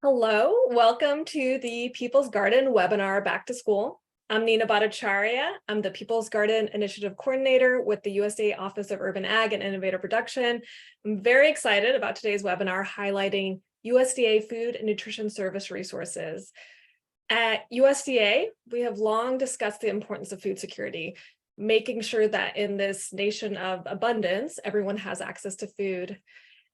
Hello, welcome to the People's Garden webinar Back to School. I'm Nina Bhattacharya. I'm the People's Garden Initiative Coordinator with the USDA Office of Urban Ag and Innovative Production. I'm very excited about today's webinar highlighting USDA food and nutrition service resources. At USDA, we have long discussed the importance of food security, making sure that in this nation of abundance, everyone has access to food.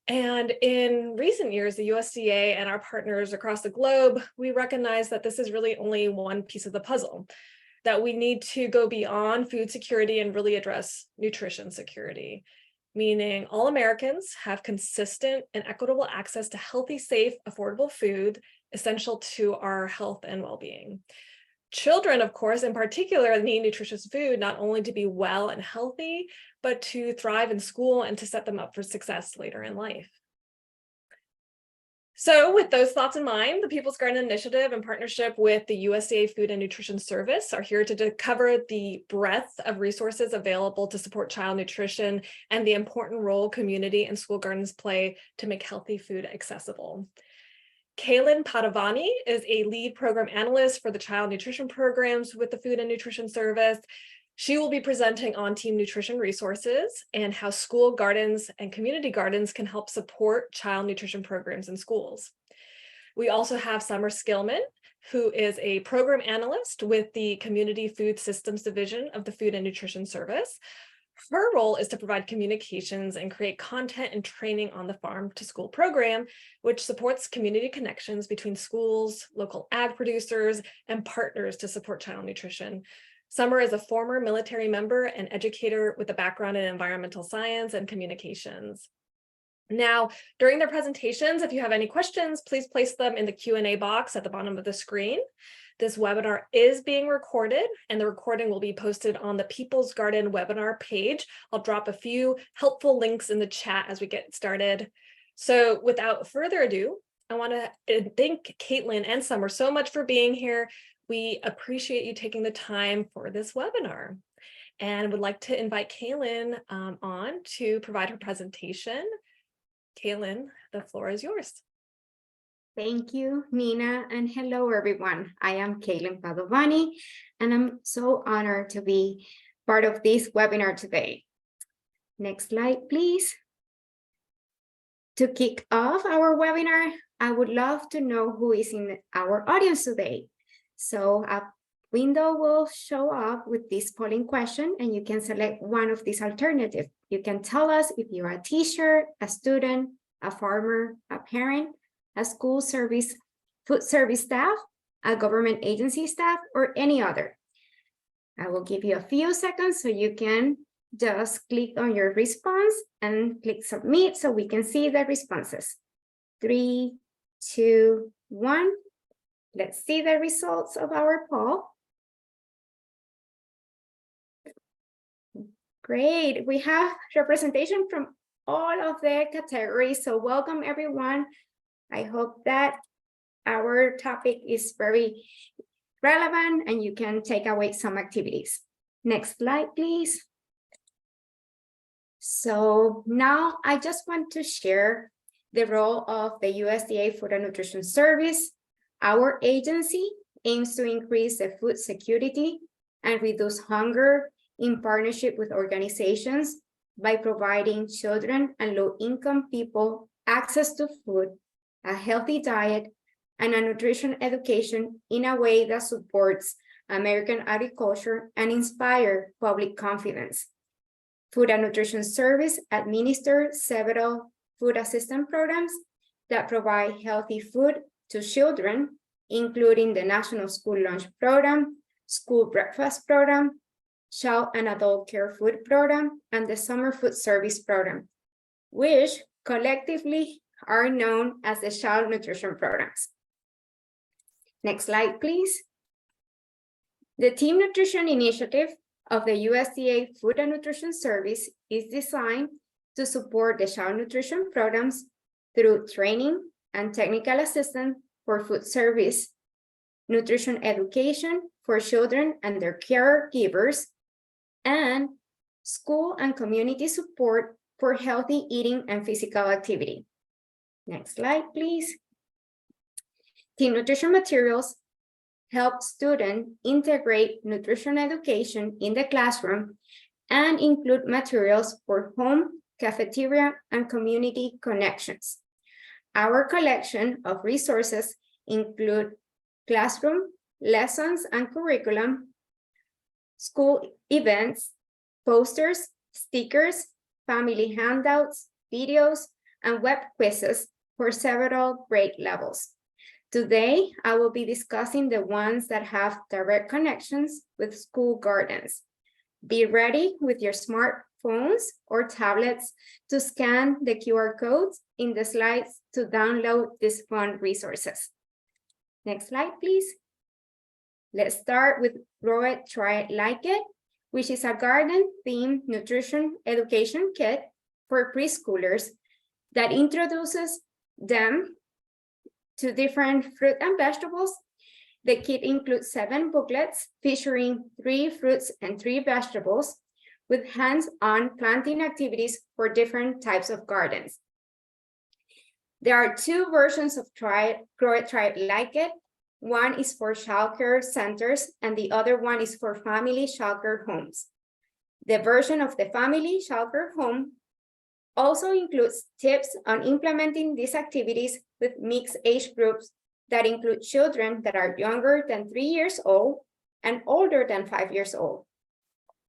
And in recent years, the USDA and our partners across the globe, we recognize that this is really only one piece of the puzzle, that we need to go beyond food security and really address nutrition security, meaning all Americans have consistent and equitable access to healthy, safe, affordable food, essential to our health and well-being. Children, of course, in particular, need nutritious food, not only to be well and healthy, but to thrive in school and to set them up for success later in life. So with those thoughts in mind, the People's Garden Initiative, in partnership with the USDA Food and Nutrition Service, are here to cover the breadth of resources available to support child nutrition and the important role community and school gardens play to make healthy food accessible. Kaylyn Padovani is a lead program analyst for the child nutrition programs with the Food and Nutrition Service. She will be presenting on team nutrition resources and how school gardens and community gardens can help support child nutrition programs in schools. We also have Summer Skillman, who is a program analyst with the Community Food Systems Division of the Food and Nutrition Service. Her role is to provide communications and create content and training on the farm to school program, which supports community connections between schools, local ag producers, and partners to support child nutrition. Summer is a former military member and educator with a background in environmental science and communications. Now, during their presentations, if you have any questions, please place them in the Q&A box at the bottom of the screen. This webinar is being recorded, and the recording will be posted on the People's Garden webinar page. I'll drop a few helpful links in the chat as we get started. So without further ado, I want to thank Kaylyn and Summer so much for being here. We appreciate you taking the time for this webinar, and would like to invite Kaylyn on to provide her presentation. Kaylyn, the floor is yours. Thank you, Nina, and hello, everyone. I am Kaylyn Padovani, and I'm so honored to be part of this webinar today. Next slide, please. To kick off our webinar, I would love to know who is in our audience today. So a window will show up with this polling question, and you can select one of these alternatives. You can tell us if you're a teacher, a student, a farmer, a parent, a school service, food service staff, a government agency staff, or any other. I will give you a few seconds so you can just click on your response and click submit so we can see the responses. 3, 2, 1. Let's see the results of our poll. Great, we have representation from all of the categories, so welcome everyone. I hope that our topic is very relevant and you can take away some activities. Next slide, please. So now I just want to share the role of the USDA Food and Nutrition Service. Our agency aims to increase the food security and reduce hunger in partnership with organizations by providing children and low-income people access to food, a healthy diet, and a nutrition education in a way that supports American agriculture and inspire public confidence. Food and Nutrition Service administers several food assistance programs that provide healthy food to children, including the National School Lunch Program, School Breakfast Program, Child and Adult Care Food Program, and the Summer Food Service Program, which collectively are known as the child nutrition programs. Next slide, please. The Team Nutrition Initiative of the USDA Food and Nutrition Service is designed to support the child nutrition programs through training and technical assistance for food service, nutrition education for children and their caregivers, and school and community support for healthy eating and physical activity. Next slide, please. Team nutrition materials help students integrate nutrition education in the classroom and include materials for home, cafeteria, and community connections. Our collection of resources include classroom, lessons and curriculum, school events, posters, stickers, family handouts, videos, and web quizzes for several grade levels. Today, I will be discussing the ones that have direct connections with school gardens. Be ready with your smartphones or tablets to scan the QR codes in the slides to download these fun resources. Next slide, please. Let's start with Grow It, Try It, Like It, which is a garden-themed nutrition education kit for preschoolers that introduces them to different fruit and vegetables. The kit includes 7 booklets featuring 3 fruits and 3 vegetables with hands-on planting activities for different types of gardens. There are 2 versions of Grow It, Try It, Like It. One is for childcare centers and the other one is for family childcare homes. The version of the family childcare home also includes tips on implementing these activities with mixed age groups that include children that are younger than 3 years old and older than 5 years old.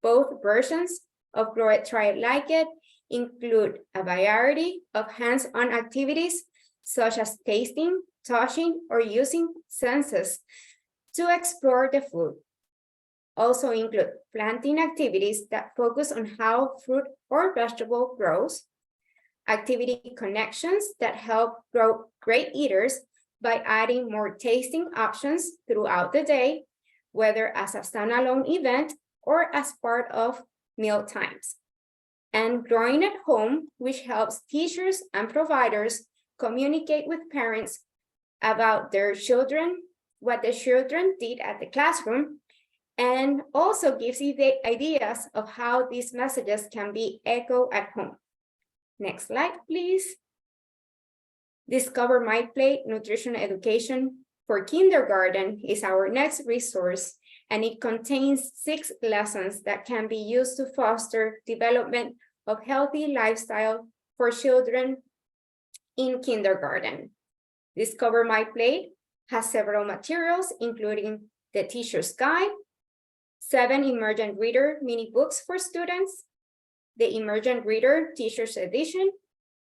Both versions of Grow It, Try It, Like It include a variety of hands-on activities such as tasting, touching, or using senses to explore the food. Also include planting activities that focus on how fruit or vegetable grows, activity connections that help grow great eaters by adding more tasting options throughout the day, whether as a standalone event or as part of meal times. And Growing at Home, which helps teachers and providers communicate with parents about their children, what the children did at the classroom, and also gives you the ideas of how these messages can be echoed at home. Next slide, please. Discover My Plate Nutrition Education for Kindergarten is our next resource, and it contains 6 lessons that can be used to foster development of healthy lifestyle for children in kindergarten. Discover My Plate has several materials, including the Teacher's Guide, 7 Emergent Reader mini books for students, the Emergent Reader Teacher's Edition,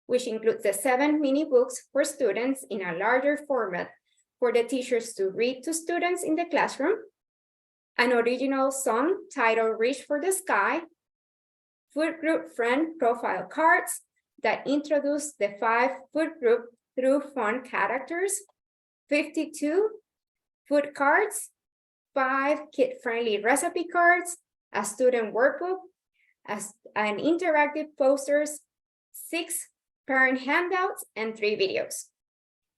which includes the 7 mini books for students in a larger format for the teachers to read to students in the classroom, an original song titled Reach for the Sky, food group friend profile cards that introduce the 5 food group through fun characters, 52 food cards, 5 kid-friendly recipe cards, a student workbook, an interactive posters, 6 parent handouts, and 3 videos.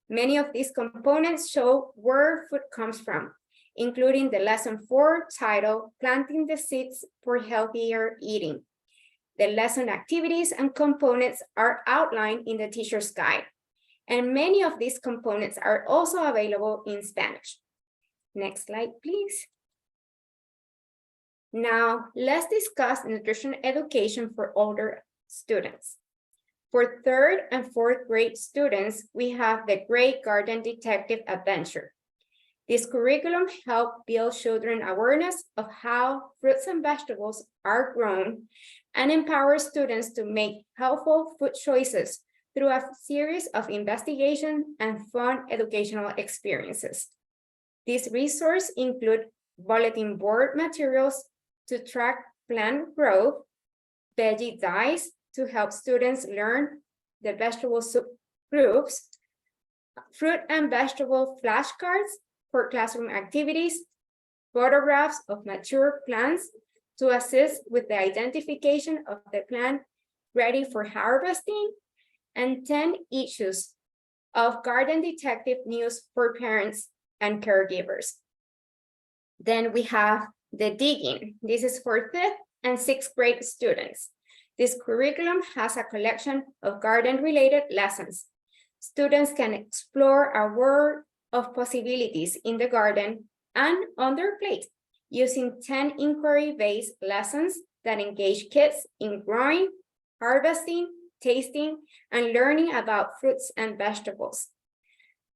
Many of these components show where food comes from, including the lesson 4 titled Planting the Seeds for Healthier Eating. The lesson activities and components are outlined in the teacher's guide, and many of these components are also available in Spanish. Next slide, please. Now, let's discuss nutrition education for older students. For 3rd and 4th grade students, we have the Great Garden Detective Adventure. This curriculum helps build children awareness of how fruits and vegetables are grown and empowers students to make helpful food choices through a series of investigation and fun educational experiences. These resources include bulletin board materials to track plant growth, veggie dyes to help students learn the vegetable soup groups, fruit and vegetable flashcards for classroom activities, photographs of mature plants to assist with the identification of the plant ready for harvesting, and 10 issues of Garden Detective news for parents and caregivers. Then we have the Digging. This is for 5th and 6th grade students. This curriculum has a collection of garden-related lessons. Students can explore a world of possibilities in the garden and on their plate, using 10 inquiry-based lessons that engage kids in growing, harvesting, tasting, and learning about fruits and vegetables.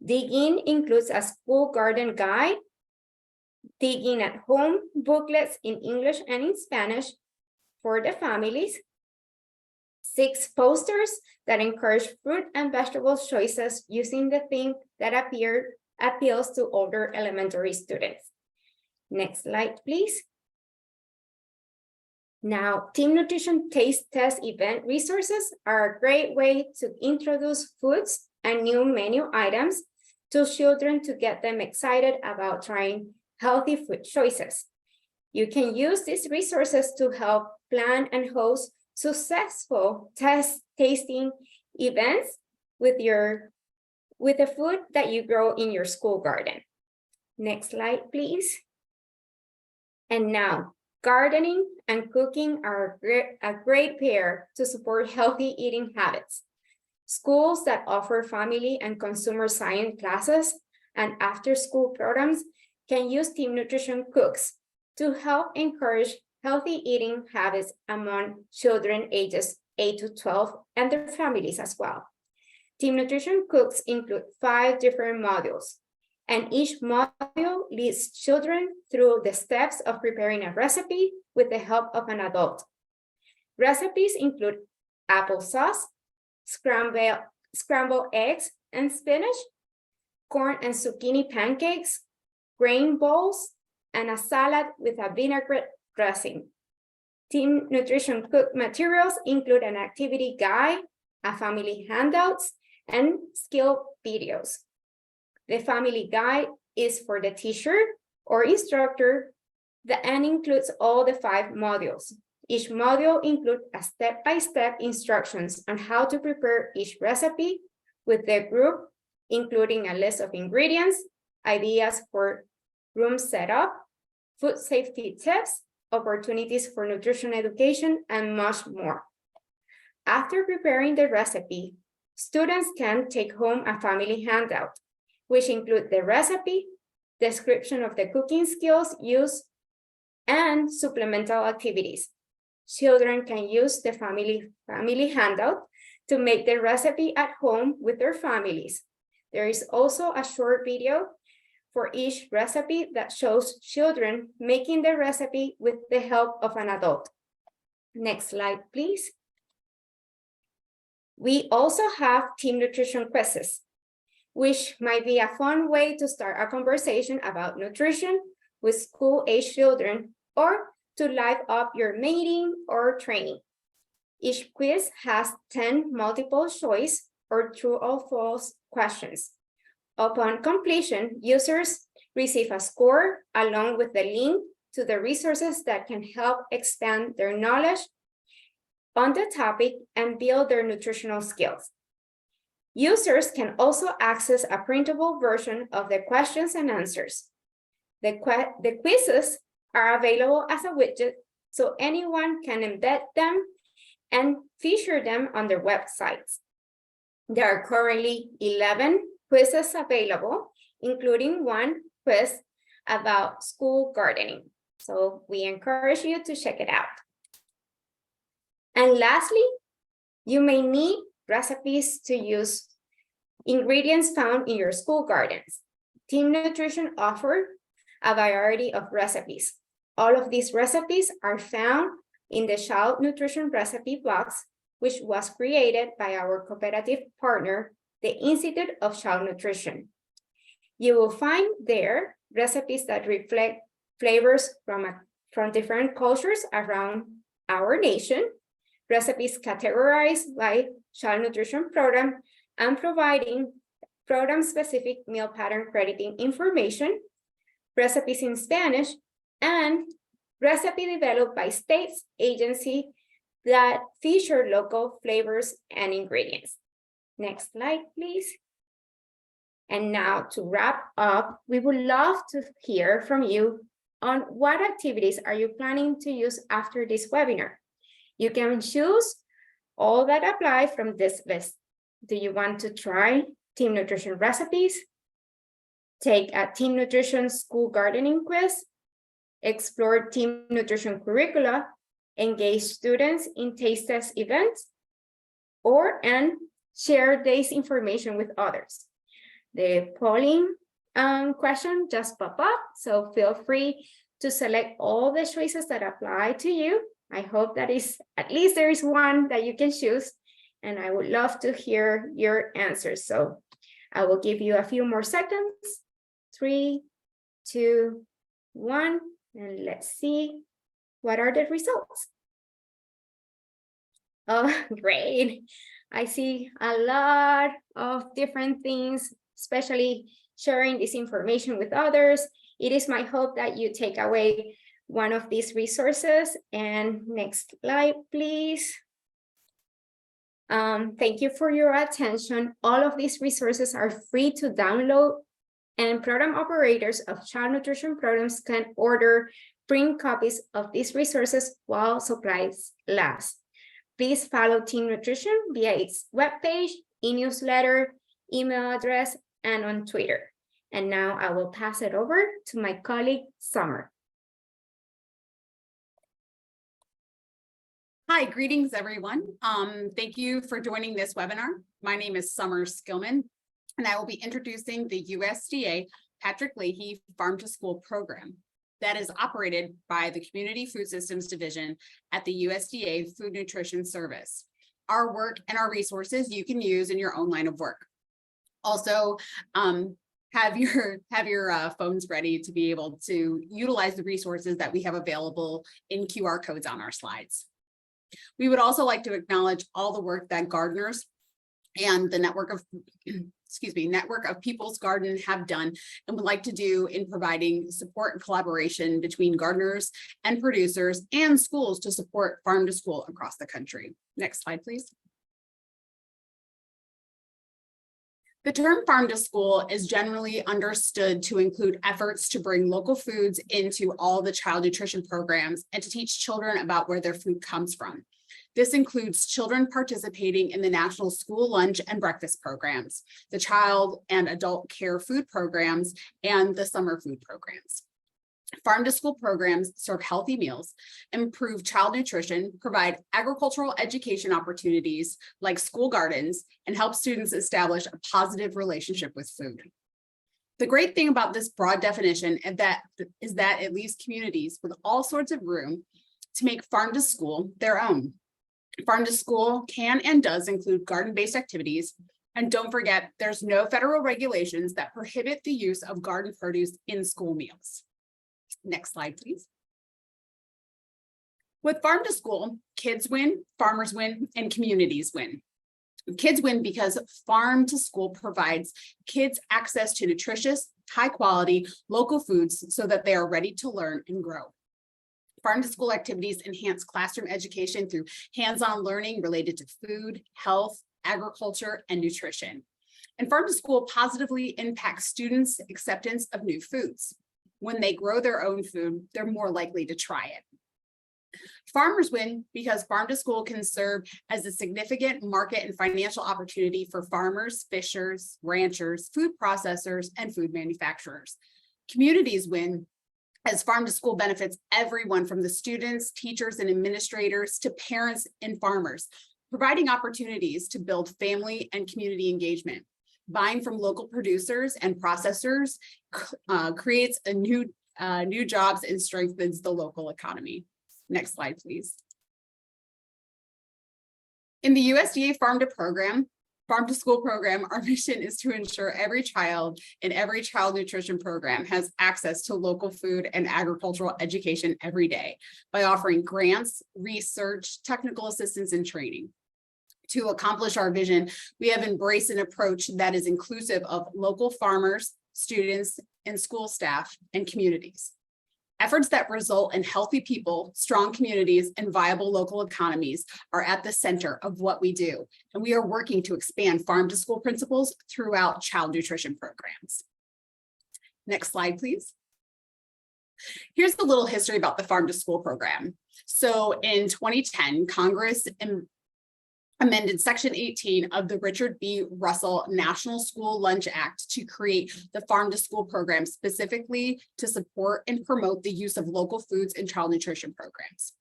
Dig In includes a school garden guide, Dig In at Home booklets in English and in Spanish for the families, 6 posters that encourage fruit and vegetable choices using the theme that appeals to older elementary students. Next slide, please. Now, Team Nutrition Taste Test event resources are a great way to introduce foods and new menu items to children to get them excited about trying healthy food choices. You can use these resources to help plan and host successful tasting events with the food that you grow in your school garden. Next slide, please. And now, gardening and cooking are a great pair to support healthy eating habits. Schools that offer family and consumer science classes and after-school programs can use Team Nutrition Cooks to help encourage healthy eating habits among children ages 8 to 12 and their families as well. Team Nutrition Cooks include 5 different modules, and each module leads children through the steps of preparing a recipe with the help of an adult. Recipes include applesauce, scrambled eggs and spinach, corn and zucchini pancakes, grain bowls, and a salad with a vinaigrette dressing. Team Nutrition Cook materials include an activity guide, a family handouts, and skill videos. The family guide is for the teacher or instructor and includes all the 5 modules. Each module includes a step-by-step instructions on how to prepare each recipe with the group, including a list of ingredients, ideas for room setup, food safety tips, opportunities for nutrition education, and much more. After preparing the recipe, students can take home a family handout, which include the recipe, description of the cooking skills used, and supplemental activities. Children can use the family handout to make the recipe at home with their families. There is also a short video for each recipe that shows children making the recipe with the help of an adult. Next slide, please. We also have Team Nutrition quizzes, which might be a fun way to start a conversation about nutrition with school-age children or to live up your meeting or training. Each quiz has 10 multiple choice or true or false questions. Upon completion, users receive a score along with the link to the resources that can help expand their knowledge on the topic and build their nutritional skills. Users can also access a printable version of the questions and answers. The quizzes are available as a widget, so anyone can embed them and feature them on their websites. There are currently 11 quizzes available, including one quiz about school gardening. So we encourage you to check it out. And lastly, you may need recipes to use ingredients found in your school gardens. Team Nutrition offers a variety of recipes. All of these recipes are found in the Child Nutrition Recipe Box, which was created by our cooperative partner, the Institute of Child Nutrition. You will find there recipes that reflect flavors from different cultures around our nation, recipes categorized by Child Nutrition Program, and providing program-specific meal pattern crediting information, recipes in Spanish, and recipe developed by states agency that feature local flavors and ingredients. Next slide, please. And now to wrap up, we would love to hear from you on what activities are you planning to use after this webinar. You can choose all that apply from this list. Do you want to try Team Nutrition recipes, take a team nutrition school gardening quiz, explore team nutrition curricula, engage students in taste test events, and share this information with others. The polling question just pop up, so feel free to select all the choices that apply to you. I hope that at least there is one that you can choose, and I would love to hear your answers. So I will give you a few more seconds. 3, 2, 1, and let's see what are the results. Oh, great. I see a lot of different things, especially sharing this information with others. It is my hope that you take away one of these resources. And next slide, please. Thank you for your attention. All of these resources are free to download, and program operators of child nutrition programs can order print copies of these resources while supplies last. Please follow Team Nutrition via its webpage, e-newsletter, email address, and on Twitter. And now I will pass it over to my colleague, Summer. Hi, greetings, everyone. Thank you for joining this webinar. My name is Summer Skillman, and I will be introducing the USDA Patrick Leahy Farm to School program that is operated by the Community Food Systems Division at the USDA Food Nutrition Service. Our work and our resources you can use in your own line of work. Also, have your phones ready to be able to utilize the resources that we have available in QR codes on our slides. We would also like to acknowledge all the work that gardeners and the network of People's Garden have done and would like to do in providing support and collaboration between gardeners and producers and schools to support farm to school across the country. Next slide, please. The term farm to school is generally understood to include efforts to bring local foods into all the child nutrition programs and to teach children about where their food comes from. This includes children participating in the National School Lunch and Breakfast programs, the Child and Adult Care Food programs, and the Summer Food programs. Farm to school programs serve healthy meals, improve child nutrition, provide agricultural education opportunities like school gardens, and help students establish a positive relationship with food. The great thing about this broad definition is that it leaves communities with all sorts of room to make farm to school their own. Farm to school can and does include garden-based activities, and don't forget, there's no federal regulations that prohibit the use of garden produce in school meals. Next slide, please. With farm to school, kids win, farmers win, and communities win. Kids win because farm to school provides kids access to nutritious, high quality, local foods so that they are ready to learn and grow. Farm to school activities enhance classroom education through hands-on learning related to food, health, agriculture, and nutrition. And farm to school positively impacts students' acceptance of new foods. When they grow their own food, they're more likely to try it. Farmers win because farm to school can serve as a significant market and financial opportunity for farmers, fishers, ranchers, food processors, and food manufacturers. Communities win as farm to school benefits everyone from the students, teachers, and administrators to parents and farmers, providing opportunities to build family and community engagement. Buying from local producers and processors creates new jobs and strengthens the local economy. Next slide, please. In the USDA Farm to School program, our mission is to ensure every child in every child nutrition program has access to local food and agricultural education every day by offering grants, research, technical assistance, and training. To accomplish our vision, we have embraced an approach that is inclusive of local farmers, students, and school staff and communities. Efforts that result in healthy people, strong communities, and viable local economies are at the center of what we do, and we are working to expand farm to school principles throughout child nutrition programs. Next slide, please. Here's a little history about the farm to school program. So in 2010, Congress amended Section 18 of the Richard B. Russell National School Lunch Act to create the Farm to School program specifically to support and promote the use of local foods in child nutrition programs.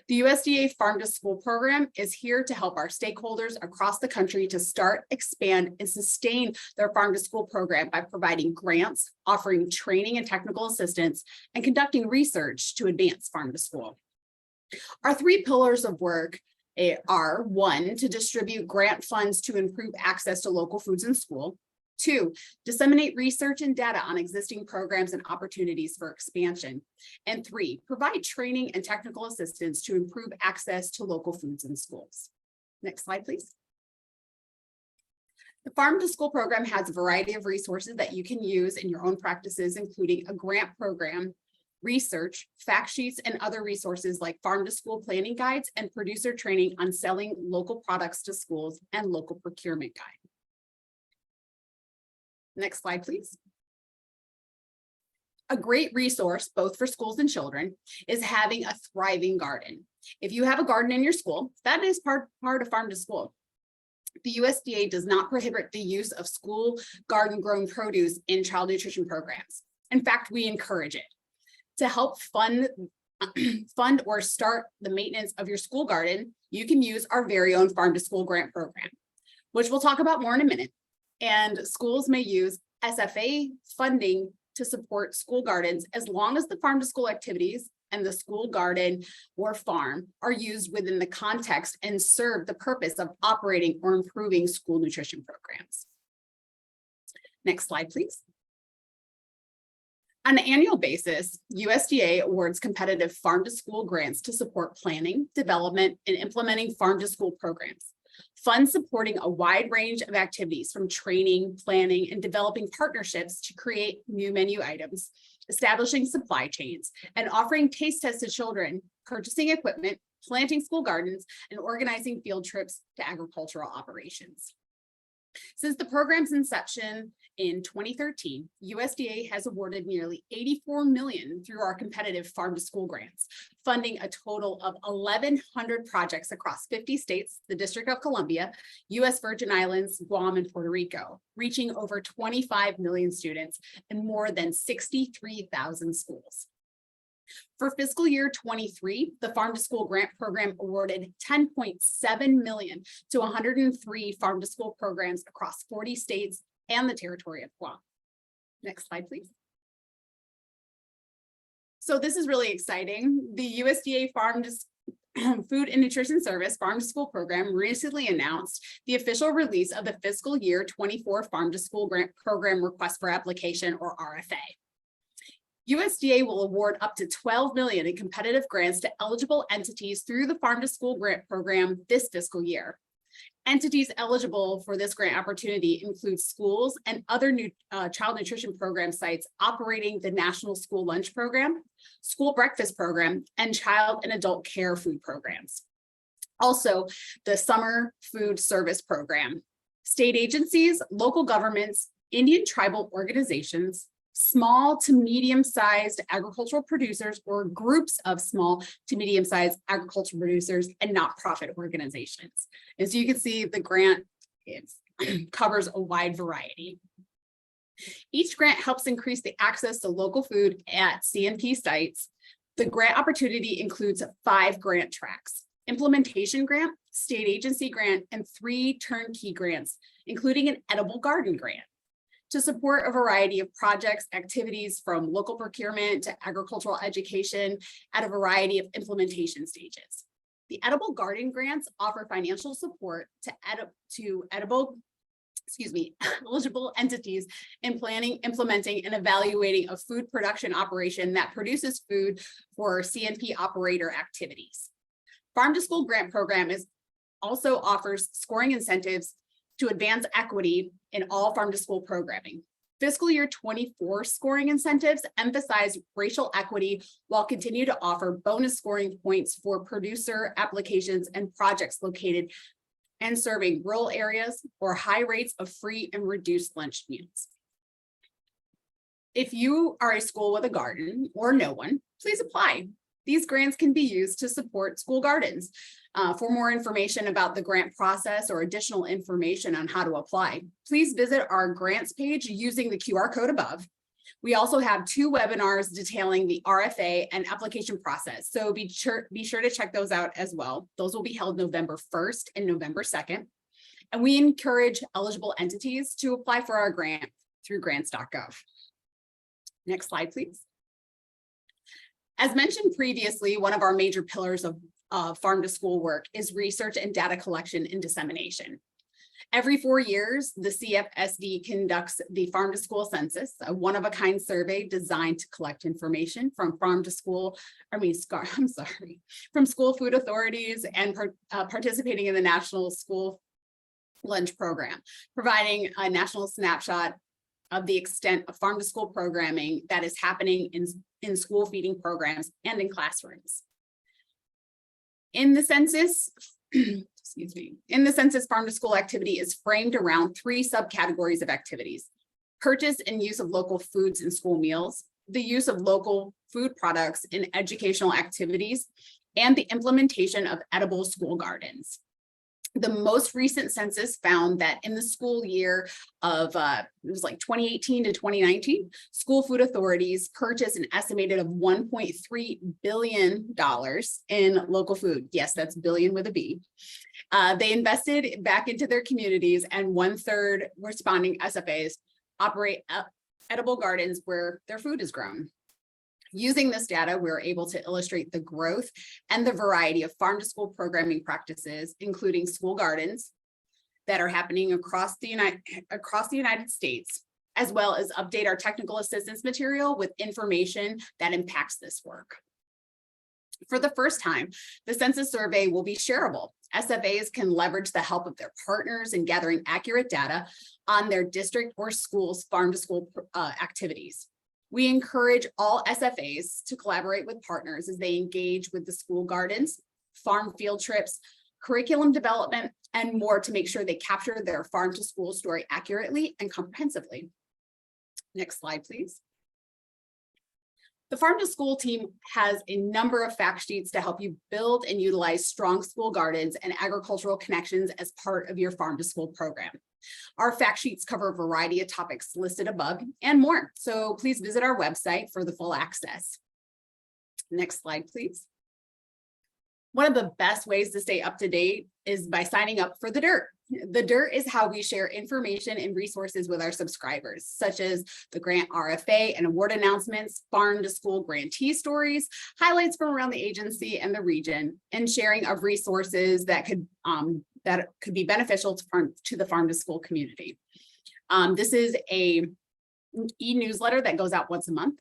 The USDA Farm to School program is here to help our stakeholders across the country to start, expand, and sustain their Farm to School program by providing grants, offering training and technical assistance, and conducting research to advance Farm to School. Our 3 pillars of work are 1, to distribute grant funds to improve access to local foods in school. 2, disseminate research and data on existing programs and opportunities for expansion. And 3, provide training and technical assistance to improve access to local foods in schools. Next slide, please. The Farm to School program has a variety of resources that you can use in your own practices, including a grant program, research, fact sheets, and other resources like Farm to School planning guides and producer training on selling local products to schools and local procurement guide. Next slide, please. A great resource, both for schools and children, is having a thriving garden. If you have a garden in your school, that is part of Farm to School. The USDA does not prohibit the use of school garden grown produce in child nutrition programs. In fact, we encourage it. To help fund or start the maintenance of your school garden, you can use our very own Farm to School grant program, which we'll talk about more in a minute. And schools may use SFA funding to support school gardens as long as the Farm to School activities and the school garden or farm are used within the context and serve the purpose of operating or improving school nutrition programs. Next slide, please. On an annual basis, USDA awards competitive Farm to School grants to support planning, development, and implementing Farm to School programs. Funds supporting a wide range of activities from training, planning, and developing partnerships to create new menu items, establishing supply chains, and offering taste tests to children, purchasing equipment, planting school gardens, and organizing field trips to agricultural operations. Since the program's inception in 2013, USDA has awarded nearly $84 million through our competitive Farm to School grants, funding a total of 1,100 projects across 50 states, the District of Columbia, US Virgin Islands, Guam, and Puerto Rico, reaching over 25 million students and more than 63,000 schools. For fiscal year 23, the Farm to School grant program awarded $10.7 million to 103 Farm to School programs across 40 states and the territory of Guam. Next slide, please. So this is really exciting. The USDA Food and Nutrition Service Farm to School program recently announced the official release of the fiscal year 24 Farm to School grant program request for application, or RFA. USDA will award up to $12 million in competitive grants to eligible entities through the Farm to School grant program this fiscal year. Entities eligible for this grant opportunity include schools and other new child nutrition program sites operating the National School Lunch Program, School Breakfast Program, and Child and Adult Care Food Programs. Also, the Summer Food Service Program. State agencies, local governments, Indian tribal organizations, small to medium-sized agricultural producers or groups of small to medium-sized agricultural producers and nonprofit organizations. As you can see, the grant covers a wide variety. Each grant helps increase the access to local food at CNP sites. The grant opportunity includes 5 grant tracks: implementation grant, state agency grant, and 3 turnkey grants, including an edible garden grant, to support a variety of projects, activities from local procurement to agricultural education at a variety of implementation stages. The edible garden grants offer financial support to eligible entities in planning, implementing, and evaluating a food production operation that produces food for CNP operator activities. Farm to School grant program also offers scoring incentives to advance equity in all Farm to School programming. Fiscal year 24 scoring incentives emphasize racial equity while continue to offer bonus scoring points for producer applications and projects located and serving rural areas or high rates of free and reduced lunch meals. If you are a school with a garden or no one, please apply. These grants can be used to support school gardens. For more information about the grant process or additional information on how to apply, please visit our grants page using the QR code above. We also have 2 webinars detailing the RFA and application process, so be sure to check those out as well. Those will be held November 1st and November 2nd. And we encourage eligible entities to apply for our grant through grants.gov. Next slide, please. As mentioned previously, one of our major pillars of farm to school work is research and data collection and dissemination. Every 4 years, the CFSD conducts the Farm to School Census, a one-of-a-kind survey designed to collect information from from school food authorities and participating in the National School Lunch Program, providing a national snapshot of the extent of farm to school programming that is happening in school feeding programs and in classrooms. In the census, farm to school activity is framed around 3 subcategories of activities: purchase and use of local foods in school meals, the use of local food products in educational activities, and the implementation of edible school gardens. The most recent census found that in the school year of, it was like 2018 to 2019, school food authorities purchased an estimated of $1.3 billion in local food. Yes, that's billion with a B. They invested back into their communities, and 1/3 responding SFAs operate edible gardens where their food is grown. Using this data, we're able to illustrate the growth and the variety of farm to school programming practices, including school gardens that are happening across the United States, as well as update our technical assistance material with information that impacts this work. For the first time, the census survey will be shareable. SFAs can leverage the help of their partners in gathering accurate data on their district or school's farm to school activities. We encourage all SFAs to collaborate with partners as they engage with the school gardens, farm field trips, curriculum development, and more to make sure they capture their farm to school story accurately and comprehensively. Next slide, please. The Farm to School team has a number of fact sheets to help you build and utilize strong school gardens and agricultural connections as part of your Farm to School program. Our fact sheets cover a variety of topics listed above and more, so please visit our website for the full access. Next slide, please. One of the best ways to stay up to date is by signing up for the DIRT. The DIRT is how we share information and resources with our subscribers, such as the grant RFA and award announcements, farm to school grantee stories, highlights from around the agency and the region, and sharing of resources that could be beneficial to the farm to school community. This is a e-newsletter that goes out once a month,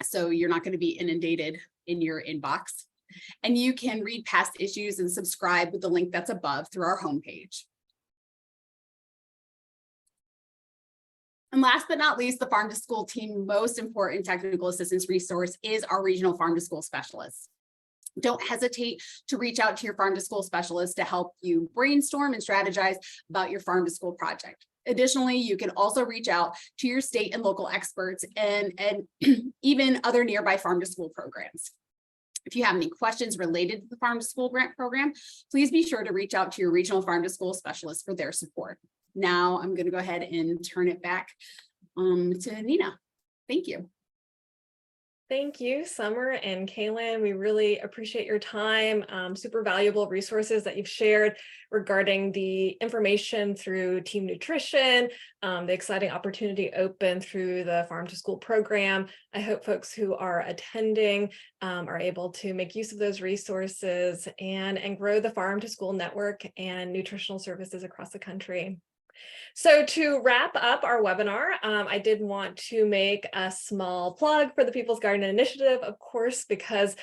so you're not going to be inundated in your inbox. And you can read past issues and subscribe with the link that's above through our homepage. And last but not least, the Farm to School team's most important technical assistance resource is our regional farm to school specialists. Don't hesitate to reach out to your farm to school specialist to help you brainstorm and strategize about your farm to school project. Additionally, you can also reach out to your state and local experts and even other nearby farm to school programs. If you have any questions related to the Farm to School grant program, please be sure to reach out to your regional farm to school specialist for their support. Now I'm going to go ahead and turn it back to Nina. Thank you. Thank you, Summer and Kaylyn. We really appreciate your time. Super valuable resources that you've shared regarding the information through Team Nutrition, the exciting opportunity open through the Farm to School program. I hope folks who are attending are able to make use of those resources and grow the Farm to School network and nutritional services across the country. So to wrap up our webinar, I did want to make a small plug for the People's Garden Initiative, of course, because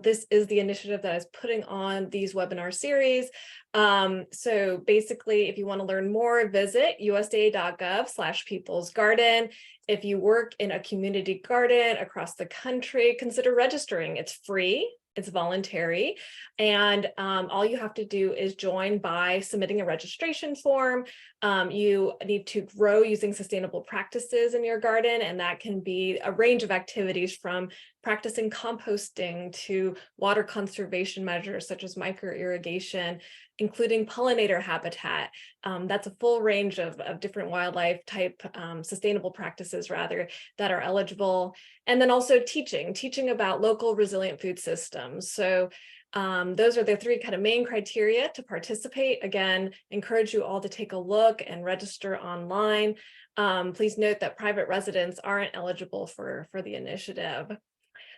this is the initiative that is putting on these webinar series. So basically, if you want to learn more, visit usda.gov/peoplesgarden. If you work in a community garden across the country, consider registering. It's free. It's voluntary, and all you have to do is join by submitting a registration form. You need to grow using sustainable practices in your garden, and that can be a range of activities from practicing composting to water conservation measures such as micro irrigation, including pollinator habitat. That's a full range of different wildlife type sustainable practices rather that are eligible. And then also teaching about local resilient food systems. So those are the three kind of main criteria to participate. Again, encourage you all to take a look and register online. Please note that private residents aren't eligible for the initiative.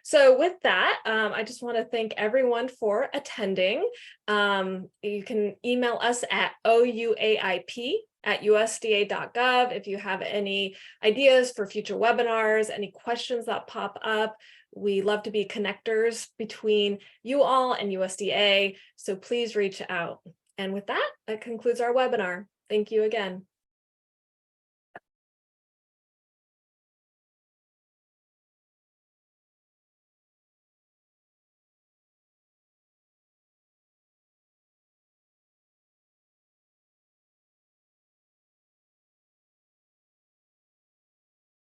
So with that, I just want to thank everyone for attending. You can email us at ouaip@usda.gov if you have any ideas for future webinars, any questions that pop up. We love to be connectors between you all and USDA, so please reach out. And with that, that concludes our webinar. Thank you again.